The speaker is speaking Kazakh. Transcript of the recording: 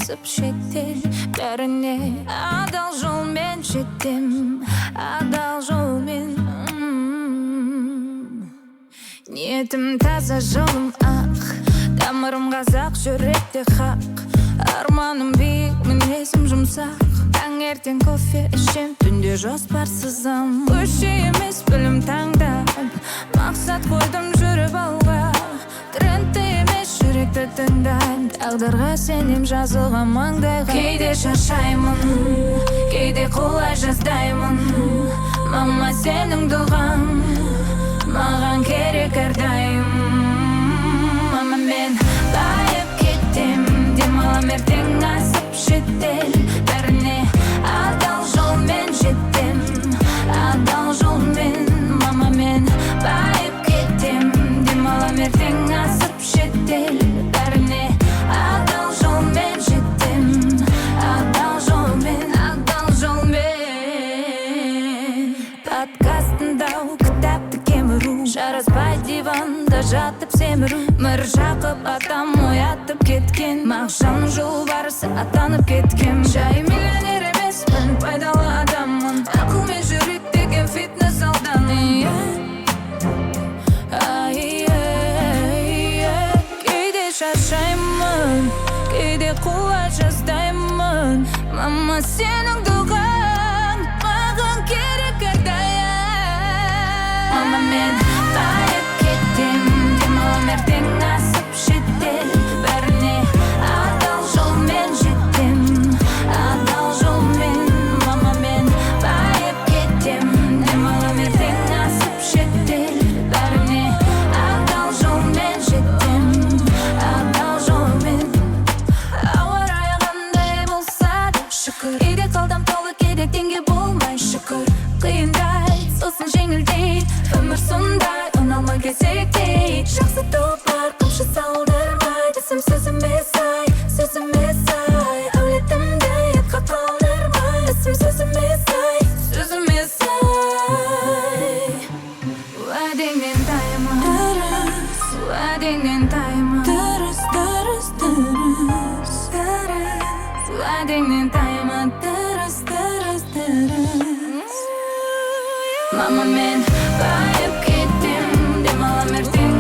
асып шеттел бәріне адал жолмен жеттім, адал жолмен. Ниетім таза, жолым ақ, тамырым қазақ, жүректе хақ. Арманым биік, мінезім жұмсақ. Таңертең кофе ішем, түнде жоспарсызым. Көше емес білім таңдап, мақсат қойдым жүріп алға. Трендті емес жүректі тыңдайын, тағдырға сенем жазылған маңдайға. Кейде шаршаймын, кейде қолай жаздаймын. Мама, сенің дұғаң маған керек әрдайым. Мама, мен байып кеттем, демалам ертең асып шеттел бәріне адал жолмен жеттім, адал жолмен. Мама, мен байып кеттем, демалам ертең асып шеттел бәріне адал жолмен жеттім, адал жолмен, адал жолмен. Подкаст тыңдау, кітапты кеміру, жараспай диванда жатып семіру. Міржақып атам оятып кеткен, мағжан жолбарысы атанып кеткен. Жай миллионер емеспін, пайдалы адаммын, ақыл мен жүрек деген фитнес алдан. Кейде шаршаймын, кейде қолай жаздаймын. Мама, сенің дұғаң маған керек әрдайым. Мама, мен байып кеттем, демалам ертең асып шеттел бәріне адал жолмен жеттім, адал жолмен. Мама, мен байып кеттем, демалам ертең асып шеттел бәріне адал жолмен жеттім, адал жолмен. Ауа райы қандай болса да шүкір, кейде қалдам толы, кейде теңге болмай шүкір. Қиындай, сосын жеңілдей, өмір сондай, ұналмай келсек дейді. Жақсы топар, қамшы салдырмайды, сөзіме сай, сөзіме сай. Әулетімдей атқа қалдырмайды, сөзіме сай, сөзіме сай. Уәдеңнен тайма, дұрыс, уәдеңнен тайма, дұрыс, дұрыс, дұрыс, дұрыс. Уәдеңнен тайма, дұрыс, дұрыс, дұрыс. Мама, мен байып кеттем, демалам ертең